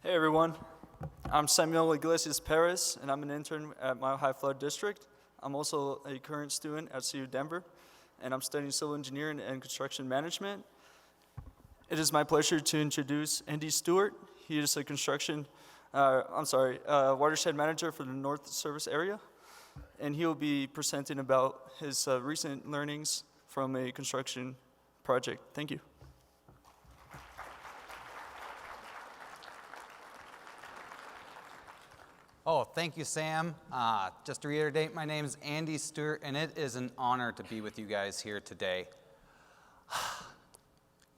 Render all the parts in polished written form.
Hey everyone, I'm Samuel Iglesias Perez, and I'm an intern at Mile High Flood District. I'm also a current student at CU Denver, and I'm studying civil engineering and construction management. It is my pleasure to introduce Andy Stewart. He is a watershed manager for the North Service area, and he will be presenting about his recent learnings from a construction project. Thank you. Oh, thank you, Sam. Just to reiterate, my name is Andy Stewart, and it is an honor to be with you guys here today.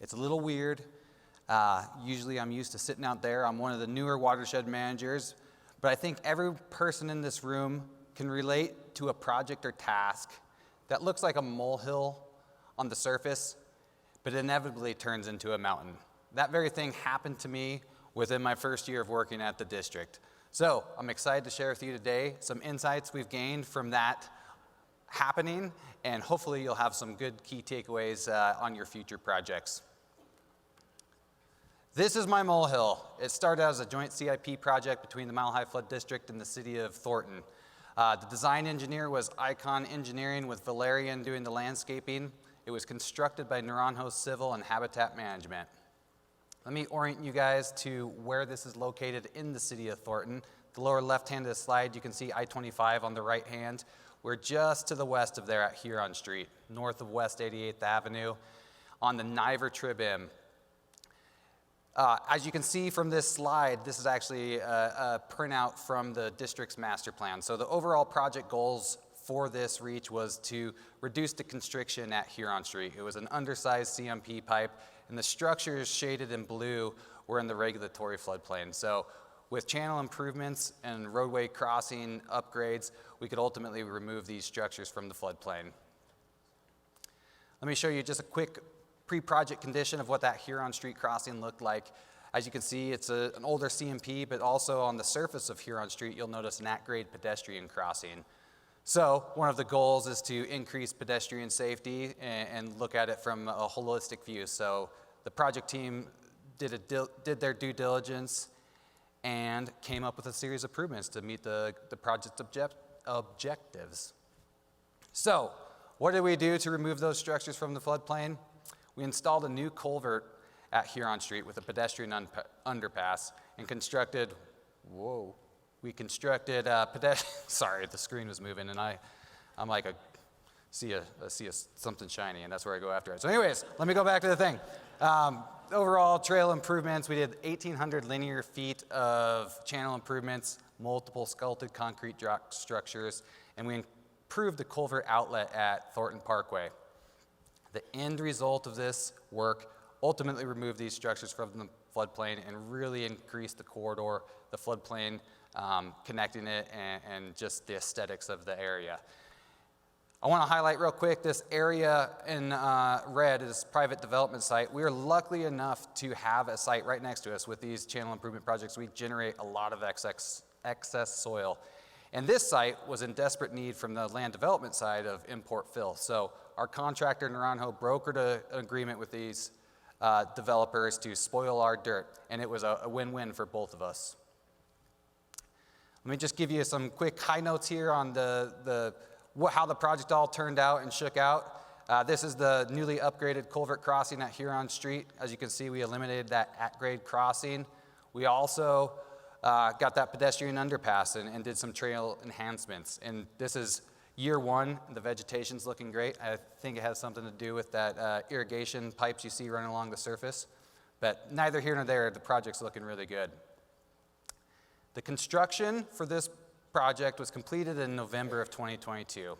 It's a little weird. Usually I'm used to sitting out there. I'm one of the newer watershed managers, but I think every person in this room can relate to a project or task that looks like a molehill on the surface, but inevitably turns into a mountain. That very thing happened to me within my first year of working at the district. So I'm excited to share with you today some insights we've gained from that happening, and hopefully you'll have some good key takeaways on your future projects. This is my molehill. It started as a joint CIP project between the Mile High Flood District and the city of Thornton. The design engineer was Icon Engineering with Valerian doing the landscaping. It was constructed by Naranjo Civil and Habitat Management. Let me orient you guys to where this is located in the city of Thornton. The lower left hand of the slide, you can see I-25 on the right hand. We're just to the west of there at Huron Street, north of West 88th Avenue, on the Niver Trib-M. As you can see from this slide, this is actually a printout from the district's master plan. So the overall project goals for this reach was to reduce the constriction at Huron Street. It was an undersized CMP pipe, and the structures shaded in blue were in the regulatory floodplain. So with channel improvements and roadway crossing upgrades, we could ultimately remove these structures from the floodplain. Let me show you just a quick pre-project condition of what that Huron Street crossing looked like. As you can see, it's an older CMP, but also on the surface of Huron Street, you'll notice an at-grade pedestrian crossing. So one of the goals is to increase pedestrian safety and look at it from a holistic view. So the project team did their due diligence and came up with a series of improvements to meet the project's objectives. So what did we do to remove those structures from the floodplain? We installed a new culvert at Huron Street with a pedestrian underpass and constructed, sorry, the screen was moving, and I'm like, see something shiny, and that's where I go after it. So anyways, let me go back to the thing. Overall trail improvements, we did 1,800 linear feet of channel improvements, multiple sculpted concrete drop structures, and we improved the culvert outlet at Thornton Parkway. The end result of this work ultimately removed these structures from the floodplain and really increased the corridor, the floodplain, connecting it, and just the aesthetics of the area. I want to highlight real quick this area in red is private development site. We are lucky enough to have a site right next to us with these channel improvement projects. We generate a lot of excess soil. And this site was in desperate need from the land development side of import fill. So our contractor, Naranjo, brokered an agreement with these developers to spoil our dirt, and it was a win-win for both of us. Let me just give you some quick high notes here on how the project all turned out and shook out. This is the newly upgraded culvert crossing at Huron Street. As you can see, we eliminated that at-grade crossing. We also got that pedestrian underpass and did some trail enhancements. And this is year one. The vegetation's looking great. I think it has something to do with that irrigation pipes you see running along the surface. But neither here nor there, the project's looking really good. The construction for this project was completed in November of 2022,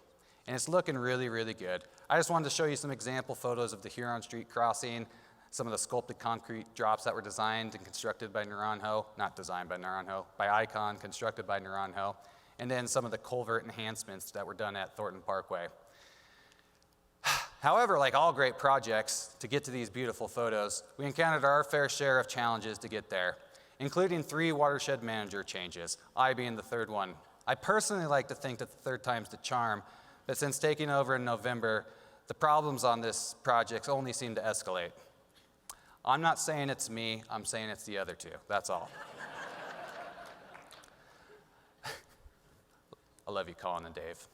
and it's looking really, really good. I just wanted to show you some example photos of the Huron Street crossing, some of the sculpted concrete drops that were designed and constructed by Naranjo, not designed by Naranjo, by Icon, constructed by Naranjo, and then some of the culvert enhancements that were done at Thornton Parkway. However, like all great projects, to get to these beautiful photos, we encountered our fair share of challenges to get there, including 3 watershed manager changes, I being the third one. I personally like to think that the third time's the charm, but since taking over in November, the problems on this project only seem to escalate. I'm not saying it's me, I'm saying it's the other 2, that's all. love you, Colin and Dave.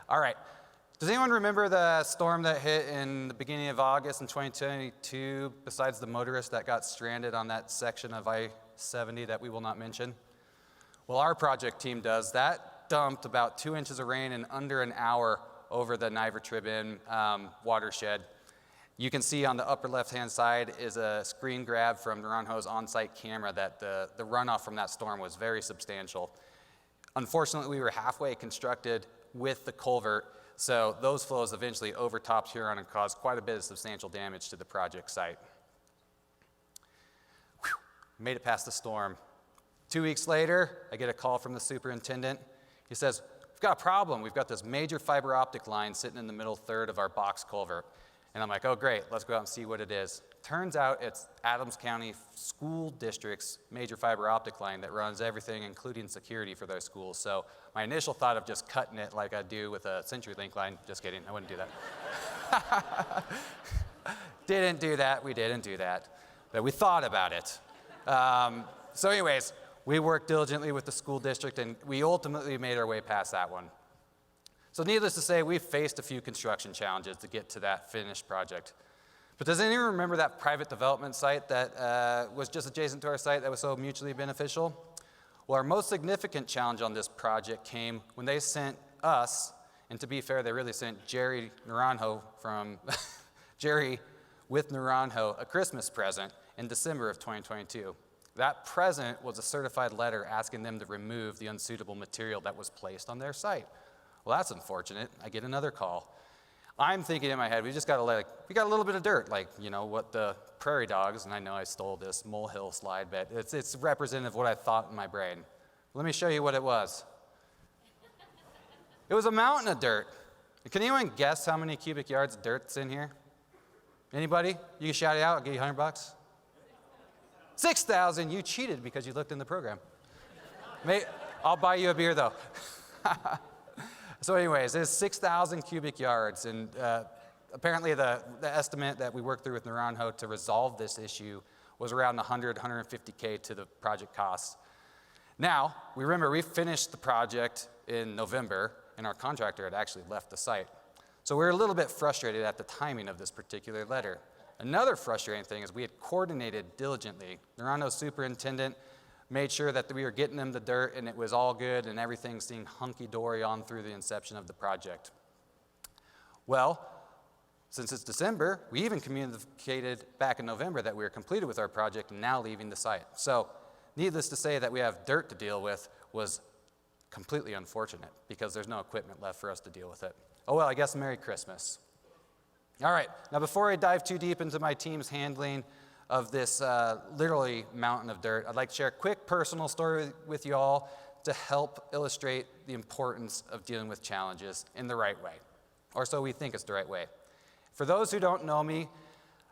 All right. Does anyone remember the storm that hit in the beginning of August in 2022, besides the motorist that got stranded on that section of I-70 that we will not mention? Well, our project team does. That dumped about 2 inches of rain in under an hour over the Niver-Tribune watershed. You can see on the upper left-hand side is a screen grab from Naranjo's on-site camera that the runoff from that storm was very substantial. Unfortunately, we were halfway constructed with the culvert, so those flows eventually overtopped Huron and caused quite a bit of substantial damage to the project site. Whew, made it past the storm. 2 weeks later, I get a call from the superintendent. He says, we've got a problem. We've got this major fiber optic line sitting in the middle third of our box culvert. And I'm like, oh, great, let's go out and see what it is. Turns out it's Adams County School District's major fiber optic line that runs everything, including security for their schools. So my initial thought of just cutting it like I do with a CenturyLink line, just kidding, I wouldn't do that. Didn't do that, we didn't do that. But we thought about it. So anyways, we worked diligently with the school district, and we ultimately made our way past that one. So needless to say, we've faced a few construction challenges to get to that finished project. But does anyone remember that private development site that was just adjacent to our site that was so mutually beneficial? Well, our most significant challenge on this project came when they sent us, and to be fair, they really sent Jerry Naranjo from Jerry with Naranjo a Christmas present in December of 2022. That present was a certified letter asking them to remove the unsuitable material that was placed on their site. Well, that's unfortunate. I get another call. I'm thinking in my head, we just got to we got a little bit of dirt, like, you know, what the prairie dogs, and I know I stole this Molehill slide, but it's representative of what I thought in my brain. Let me show you what it was. It was a mountain of dirt. Can anyone guess how many cubic yards of dirt's in here? Anybody? You can shout it out, I'll give you $100. 6,000, you cheated because you looked in the program. I'll buy you a beer though. So anyways, it's 6,000 cubic yards, and apparently the estimate that we worked through with Naranjo to resolve this issue was around 150K to the project costs. Now, we remember we finished the project in November, and our contractor had actually left the site. So we were a little bit frustrated at the timing of this particular letter. Another frustrating thing is we had coordinated diligently. Naranjo's superintendent made sure that we were getting them the dirt and it was all good and everything seemed hunky-dory on through the inception of the project. Well, since it's December, we even communicated back in November that we were completed with our project and now leaving the site. So needless to say that we have dirt to deal with was completely unfortunate because there's no equipment left for us to deal with it. Oh well, I guess Merry Christmas. All right, now before I dive too deep into my team's handling of this literally mountain of dirt, I'd like to share a quick personal story with you all to help illustrate the importance of dealing with challenges in the right way, or so we think it's the right way. For those who don't know me,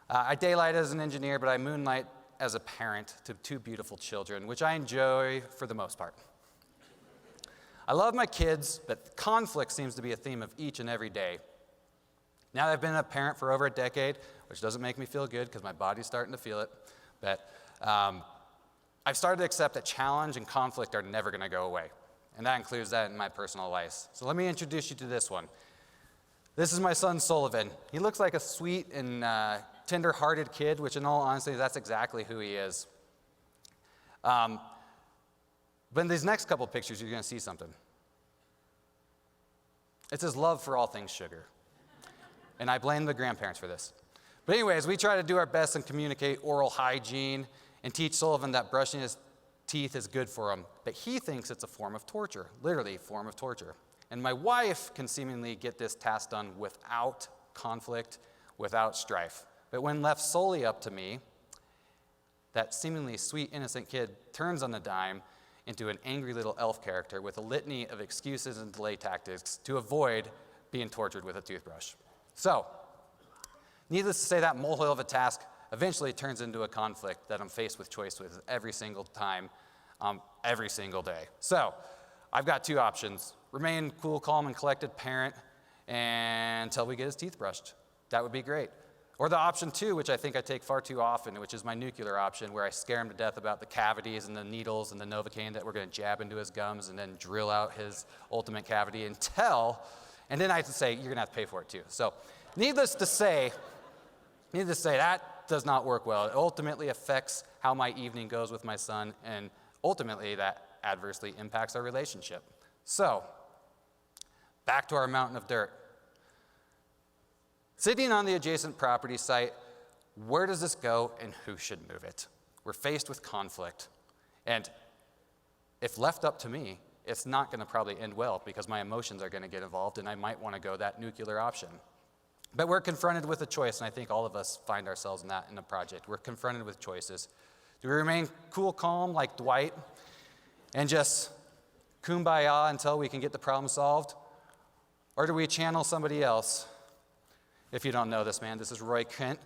I daylight as an engineer, but I moonlight as a parent to 2 beautiful children, which I enjoy for the most part. I love my kids, but conflict seems to be a theme of each and every day. Now that I've been a parent for over a decade, which doesn't make me feel good because my body's starting to feel it, but I've started to accept that challenge and conflict are never going to go away, and that includes that in my personal life. So let me introduce you to this one. This is my son, Sullivan. He looks like a sweet and tender-hearted kid, which in all honesty, that's exactly who he is. But in these next couple pictures, you're going to see something. It's his love for all things sugar. And I blame the grandparents for this. But anyways, we try to do our best and communicate oral hygiene and teach Sullivan that brushing his teeth is good for him. But he thinks it's a form of torture, literally a form of torture. And my wife can seemingly get this task done without conflict, without strife. But when left solely up to me, that seemingly sweet, innocent kid turns on a dime into an angry little elf character with a litany of excuses and delay tactics to avoid being tortured with a toothbrush. So, needless to say, that molehill of a task eventually turns into a conflict that I'm faced with choice with every single time, every single day. So, I've got 2 options. Remain cool, calm, and collected parent until we get his teeth brushed. That would be great. Or the option 2, which I think I take far too often, which is my nuclear option, where I scare him to death about the cavities and the needles and the Novocaine that we're going to jab into his gums and then drill out his ultimate cavity and then I have to say, you're going to have to pay for it too. So needless to say, that does not work well. It ultimately affects how my evening goes with my son, and ultimately that adversely impacts our relationship. So, back to our mountain of dirt. Sitting on the adjacent property site, where does this go and who should move it? We're faced with conflict. And if left up to me, it's not going to probably end well because my emotions are going to get involved and I might want to go that nuclear option. But we're confronted with a choice, and I think all of us find ourselves in that in the project. We're confronted with choices. Do we remain cool, calm like Dwight and just kumbaya until we can get the problem solved? Or do we channel somebody else? If you don't know this man, this is Roy Kent.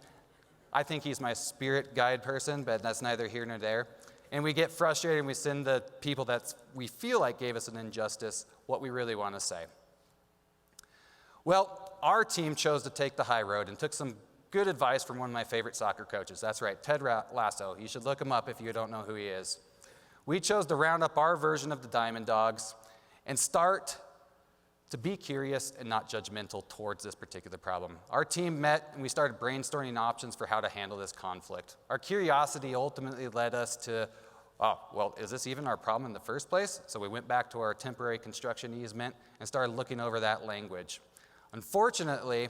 I think he's my spirit guide person, but that's neither here nor there. And we get frustrated and we send the people that we feel like gave us an injustice what we really want to say. Well, our team chose to take the high road and took some good advice from one of my favorite soccer coaches. That's right, Ted Lasso. You should look him up if you don't know who he is. We chose to round up our version of the Diamond Dogs and start to be curious and not judgmental towards this particular problem. Our team met and we started brainstorming options for how to handle this conflict. Our curiosity ultimately led us to, is this even our problem in the first place? So we went back to our temporary construction easement and started looking over that language. Unfortunately,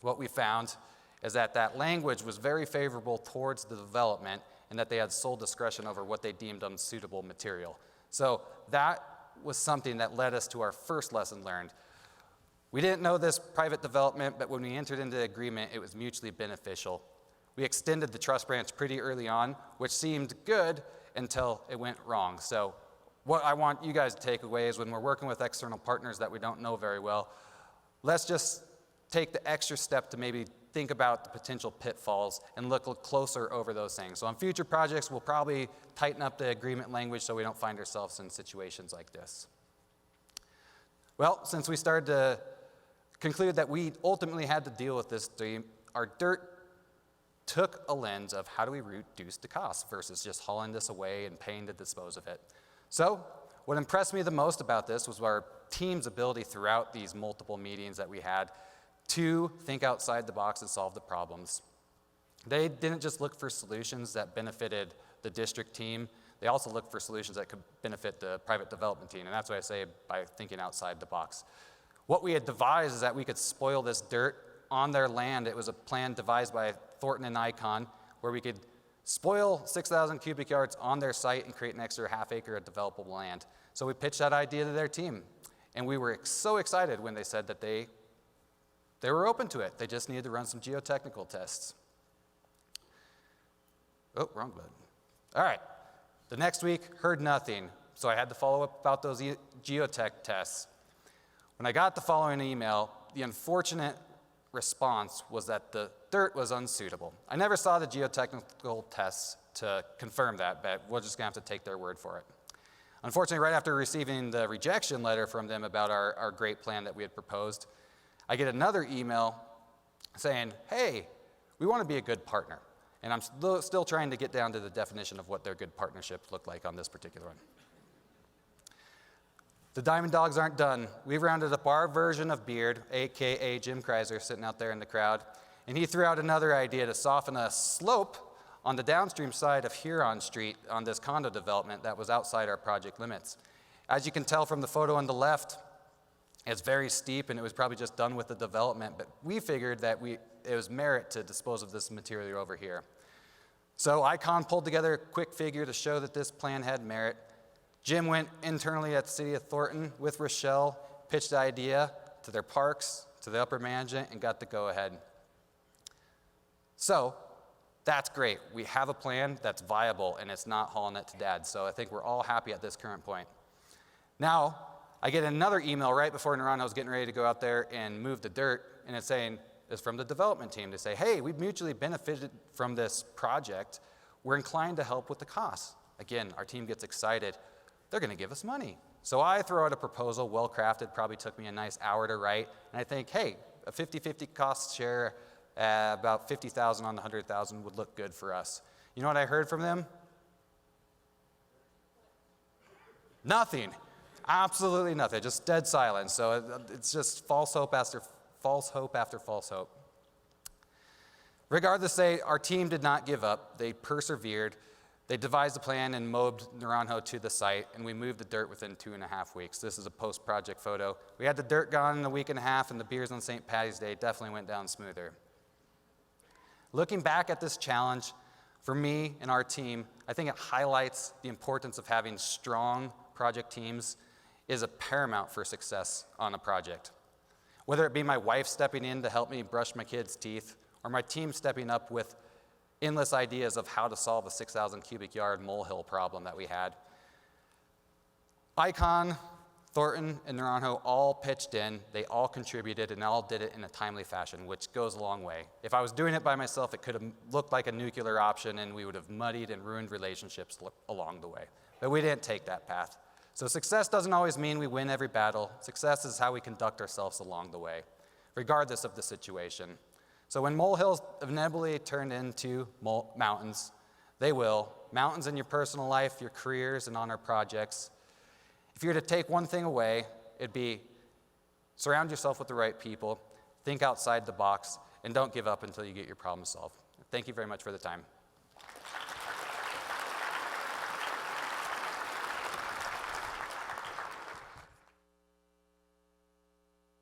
what we found is that language was very favorable towards the development and that they had sole discretion over what they deemed unsuitable material. So that was something that led us to our first lesson learned. We didn't know this private development, but when we entered into the agreement, it was mutually beneficial. We extended the trust branch pretty early on, which seemed good until it went wrong. So what I want you guys to take away is when we're working with external partners that we don't know very well, let's just take the extra step to maybe think about the potential pitfalls and look closer over those things. So on future projects, we'll probably tighten up the agreement language so we don't find ourselves in situations like this. Well, since we started to conclude that we ultimately had to deal with this theme, our dirt took a lens of how do we reduce the cost versus just hauling this away and paying to dispose of it. So what impressed me the most about this was our team's ability throughout these multiple meetings that we had to think outside the box and solve the problems. They didn't just look for solutions that benefited the district team, they also looked for solutions that could benefit the private development team, and that's what I say by thinking outside the box. What we had devised is that we could spoil this dirt on their land. It was a plan devised by Thornton and Icon where we could spoil 6,000 cubic yards on their site and create an extra half acre of developable land. So we pitched that idea to their team, and we were so excited when they said that they were open to it. They just needed to run some geotechnical tests. Oh, wrong button. All right. The next week, heard nothing. So I had to follow up about those geotech tests. When I got the following email, the unfortunate response was that the dirt was unsuitable. I never saw the geotechnical tests to confirm that, but we're just going to have to take their word for it. Unfortunately, right after receiving the rejection letter from them about our great plan that we had proposed, I get another email saying, hey, we want to be a good partner. And I'm still trying to get down to the definition of what their good partnerships look like on this particular one. The Diamond Dogs aren't done. We've rounded up our version of Beard, AKA Jim Kreiser, sitting out there in the crowd. And he threw out another idea to soften a slope on the downstream side of Huron Street on this condo development that was outside our project limits. As you can tell from the photo on the left, it's very steep and it was probably just done with the development, but we figured that it was merit to dispose of this material over here. So Icon pulled together a quick figure to show that this plan had merit. Jim went internally at the city of Thornton with Rochelle, pitched the idea to their parks, to the upper management, and got the go-ahead. So that's great. We have a plan that's viable, and it's not hauling it to dad. So I think we're all happy at this current point. Now, I get another email right before Naran was getting ready to go out there and move the dirt, and it's from the development team to say, hey, we've mutually benefited from this project. We're inclined to help with the costs. Again, our team gets excited. They're going to give us money. So I throw out a proposal, well-crafted, probably took me a nice hour to write, and I think, hey, a 50-50 cost share, About 50,000 on the 100,000 would look good for us. You know what I heard from them? Nothing. Absolutely nothing. Just dead silence. So it's just false hope after false hope after false hope. Regardless, our team did not give up. They persevered. They devised a plan and mobbed Naranjo to the site, and we moved the dirt within 2.5 weeks. This is a post-project photo. We had the dirt gone in a week and a half, and the beers on St. Patty's Day definitely went down smoother. Looking back at this challenge, for me and our team, I think it highlights the importance of having strong project teams is a paramount for success on a project. Whether it be my wife stepping in to help me brush my kids' teeth, or my team stepping up with endless ideas of how to solve a 6,000 cubic yard molehill problem that we had. Icon, Thornton, and Naranjo all pitched in, they all contributed, and all did it in a timely fashion, which goes a long way. If I was doing it by myself, it could have looked like a nuclear option, and we would have muddied and ruined relationships along the way. But we didn't take that path. So success doesn't always mean we win every battle. Success is how we conduct ourselves along the way, regardless of the situation. So when molehills inevitably turn into mountains, they will. Mountains in your personal life, your careers, and on our projects. If you were to take one thing away, it'd be surround yourself with the right people, think outside the box, and don't give up until you get your problem solved. Thank you very much for the time.